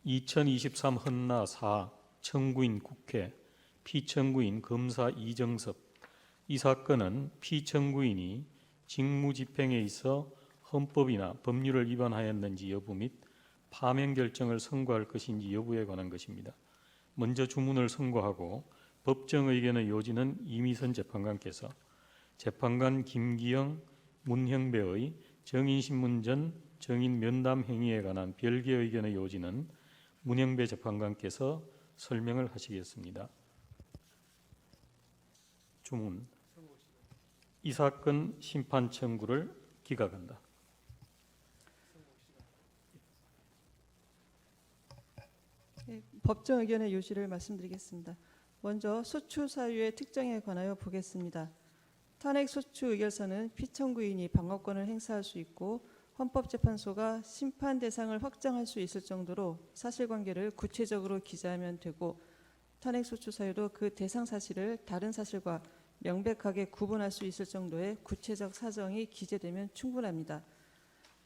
2023 헌나 4 청구인 국회 피청구인 검사 이정섭. 이 사건은 피청구인이 직무집행에 있어 헌법이나 법률을 위반하였는지 여부 및 파면 결정을 선고할 것인지 여부에 관한 것입니다. 먼저 주문을 선고하고 법정 의견의 요지는 이미선 재판관께서 재판관 김기영, 문형배의 정인신문 전 정인 면담 행위에 관한 별개 의견의 요지는 문형배 재판관께서 설명을 하시겠습니다. 주문. 이 사건 심판 청구를 기각한다. 법정 의견의 요지를 말씀드리겠습니다. 먼저 소추 사유의 특정에 관하여 보겠습니다. 탄핵 소추 의결서는 피청구인이 방어권을 행사할 수 있고 헌법재판소가 심판 대상을 확정할 수 있을 정도로 사실관계를 구체적으로 기재하면 되고, 탄핵 소추 사유도 그 대상 사실을 다른 사실과 명백하게 구분할 수 있을 정도의 구체적 사정이 기재되면 충분합니다.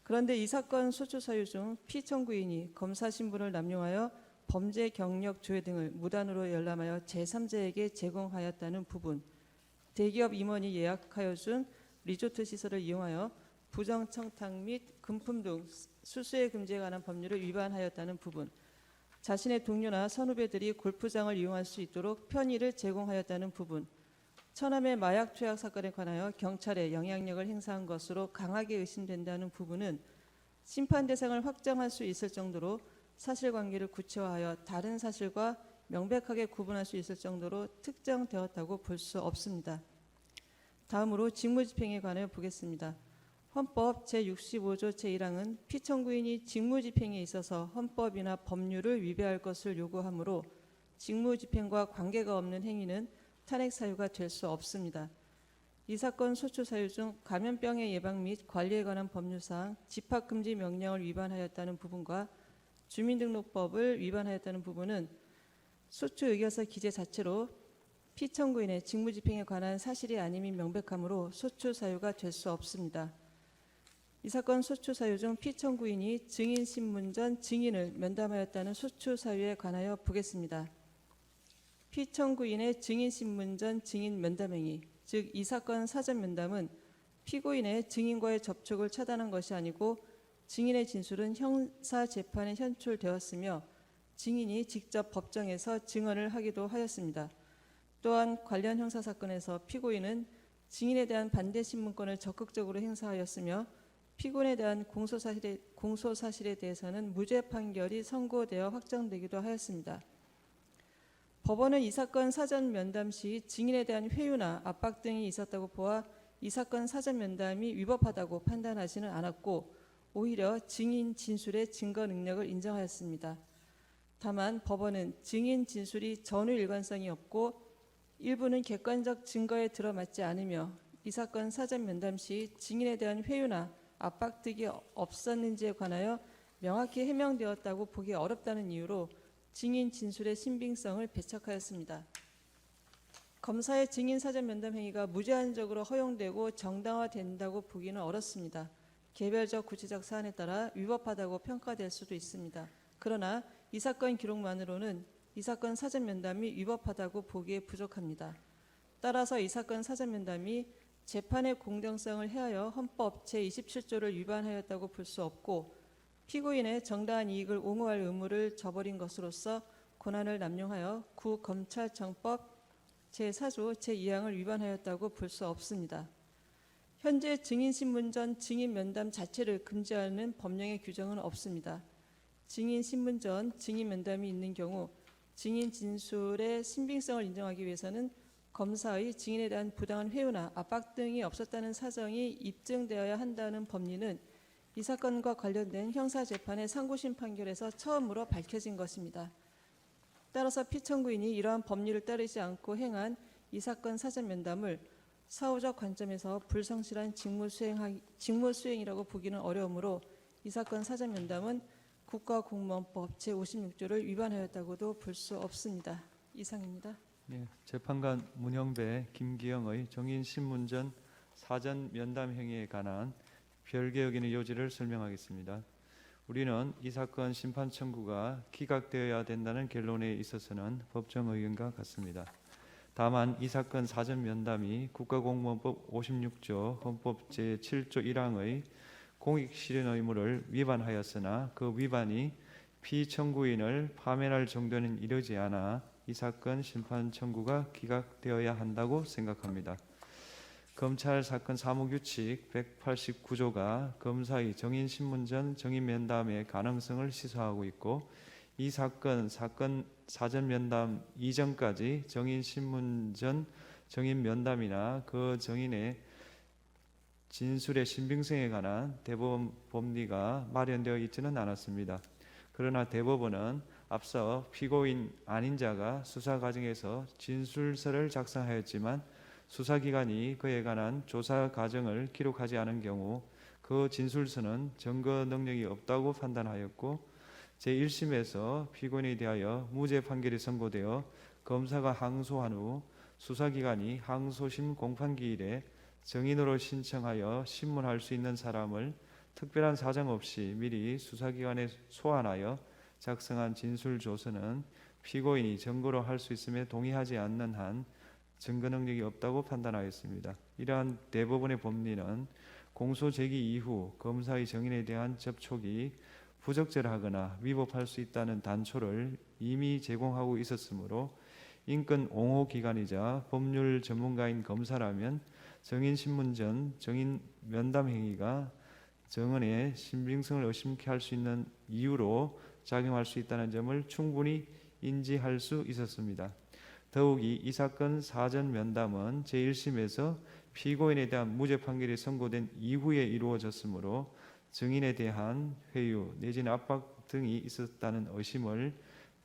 그런데 이 사건 소추 사유 중 피청구인이 검사 신분을 남용하여 범죄 경력 조회 등을 무단으로 열람하여 제3자에게 제공하였다는 부분, 대기업 임원이 예약하여 준 리조트 시설을 이용하여 부정청탁 및 금품 등 수수의 금지에 관한 법률을 위반하였다는 부분, 자신의 동료나 선후배들이 골프장을 이용할 수 있도록 편의를 제공하였다는 부분, 처남의 마약 투약 사건에 관하여 경찰에 영향력을 행사한 것으로 강하게 의심된다는 부분은 심판 대상을 확정할 수 있을 정도로 사실관계를 구체화하여 다른 사실과 명백하게 구분할 수 있을 정도로 특정되었다고 볼 수 없습니다. 다음으로 직무집행에 관하여 보겠습니다. 헌법 제65조 제1항은 피청구인이 직무집행에 있어서 헌법이나 법률을 위배할 것을 요구하므로 직무집행과 관계가 없는 행위는 탄핵 사유가 될 수 없습니다. 이 사건 소추 사유 중 감염병의 예방 및 관리에 관한 법률사항 집합금지 명령을 위반하였다는 부분과 주민등록법을 위반하였다는 부분은 소추 의결서 기재 자체로 피청구인의 직무집행에 관한 사실이 아님이 명백하므로 소추 사유가 될 수 없습니다. 이 사건 소추 사유 중 피청구인이 증인신문 전 증인을 면담하였다는 소추 사유에 관하여 보겠습니다. 피청구인의 증인신문 전 증인 면담행위, 즉 이 사건 사전 면담은 피고인의 증인과의 접촉을 차단한 것이 아니고 증인의 진술은 형사재판에 현출되었으며 증인이 직접 법정에서 증언을 하기도 하였습니다. 또한 관련 형사사건에서 피고인은 증인에 대한 반대 신문권을 적극적으로 행사하였으며 피고인에 대한 공소사실에 대해서는 무죄 판결이 선고되어 확정되기도 하였습니다. 법원은 이 사건 사전 면담 시 증인에 대한 회유나 압박 등이 있었다고 보아 이 사건 사전 면담이 위법하다고 판단하지는 않았고 오히려 증인 진술의 증거 능력을 인정하였습니다. 다만 법원은 증인 진술이 전후 일관성이 없고 일부는 객관적 증거에 들어맞지 않으며 이 사건 사전 면담 시 증인에 대한 회유나 압박 등이 없었는지에 관하여 명확히 해명되었다고 보기 어렵다는 이유로 증인 진술의 신빙성을 배척하였습니다. 검사의 증인 사전 면담 행위가 무제한적으로 허용되고 정당화된다고 보기는 어렵습니다. 개별적 구체적 사안에 따라 위법하다고 평가될 수도 있습니다. 그러나 이 사건 기록만으로는 이 사건 사전 면담이 위법하다고 보기에 부족합니다. 따라서 이 사건 사전 면담이 재판의 공정성을 해하여 헌법 제27조를 위반하였다고 볼 수 없고 피고인의 정당한 이익을 옹호할 의무를 저버린 것으로서 권한을 남용하여 구검찰청법 제4조 제2항을 위반하였다고 볼 수 없습니다. 현재 증인신문 전 증인 면담 자체를 금지하는 법령의 규정은 없습니다. 증인신문 전 증인 면담이 있는 경우 증인 진술의 신빙성을 인정하기 위해서는 검사의 증인에 대한 부당한 회유나 압박 등이 없었다는 사정이 입증되어야 한다는 법리는 이 사건과 관련된 형사재판의 상고심 판결에서 처음으로 밝혀진 것입니다. 따라서 피청구인이 이러한 법리를 따르지 않고 행한 이 사건 사전 면담을 사후적 관점에서 불성실한 직무 수행이라고 보기는 어려우므로 이 사건 사전 면담은 국가공무원법 제56조를 위반하였다고도 볼 수 없습니다. 이상입니다. 네, 재판관 문형배, 김기영의 정인신문 전 사전 면담 행위에 관한 별개 의견의 요지를 설명하겠습니다. 우리는 이 사건 심판 청구가 기각되어야 된다는 결론에 있어서는 법정 의견과 같습니다. 다만 이 사건 사전 면담이 국가공무원법 56조 헌법 제7조 1항의 공익 실현 의무를 위반하였으나 그 위반이 피청구인을 파면할 정도는 이르지 않아 이 사건 심판 청구가 기각되어야 한다고 생각합니다. 검찰 사건 사무규칙 189조가 검사의 정인 신문 전 정인 면담의 가능성을 시사하고 있고, 이 사건 사전 면담 이전까지 정인 신문 전 정인 면담이나 그 정인의 진술의 신빙성에 관한 대법원 법리가 마련되어 있지는 않았습니다. 그러나 대법원은 앞서 피고인 아닌 자가 수사 과정에서 진술서를 작성하였지만 수사기관이 그에 관한 조사 과정을 기록하지 않은 경우 그 진술서는 증거 능력이 없다고 판단하였고, 제1심에서 피고인에 대하여 무죄 판결이 선고되어 검사가 항소한 후 수사기관이 항소심 공판기일에 정인으로 신청하여 신문할 수 있는 사람을 특별한 사정 없이 미리 수사기관에 소환하여 작성한 진술조서는 피고인이 증거로 할 수 있음에 동의하지 않는 한 증거 능력이 없다고 판단하였습니다. 이러한 대법원의 법리는 공소 제기 이후 검사의 정인에 대한 접촉이 부적절하거나 위법할 수 있다는 단초를 이미 제공하고 있었으므로 인권 옹호 기관이자 법률 전문가인 검사라면 정인 신문 전 정인 면담 행위가 정언의 신빙성을 의심케 할 수 있는 이유로 작용할 수 있다는 점을 충분히 인지할 수 있었습니다. 더욱이 이 사건 사전 면담은 제1심에서 피고인에 대한 무죄 판결이 선고된 이후에 이루어졌으므로 증인에 대한 회유 내지는 압박 등이 있었다는 의심을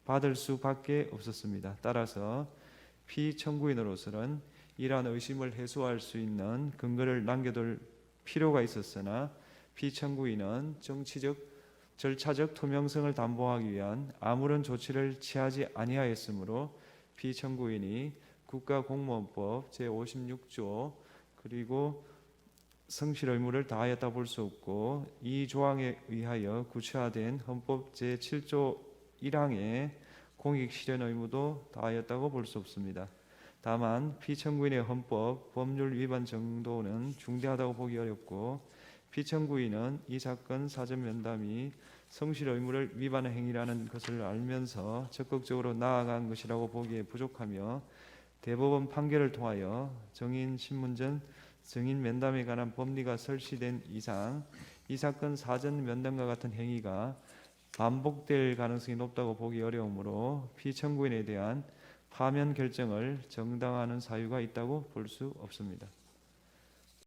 받을 수밖에 없었습니다. 따라서 피청구인으로서는 이러한 의심을 해소할 수 있는 근거를 남겨둘 필요가 있었으나 피청구인은 정치적 절차적 투명성을 담보하기 위한 아무런 조치를 취하지 아니하였으므로 피청구인이 국가공무원법 제56조 그리고 성실 의무를 다하였다 볼 수 없고, 이 조항에 의하여 구체화된 헌법 제7조 1항의 공익 실현 의무도 다하였다고 볼 수 없습니다. 다만 피청구인의 헌법 법률 위반 정도는 중대하다고 보기 어렵고, 피청구인은 이 사건 사전 면담이 성실 의무를 위반한 행위라는 것을 알면서 적극적으로 나아간 것이라고 보기에 부족하며, 대법원 판결을 통하여 정인 신문 전 정인 면담에 관한 법리가 설치된 이상 이 사건 사전 면담과 같은 행위가 반복될 가능성이 높다고 보기 어려우므로 피청구인에 대한 파면 결정을 정당화하는 사유가 있다고 볼 수 없습니다.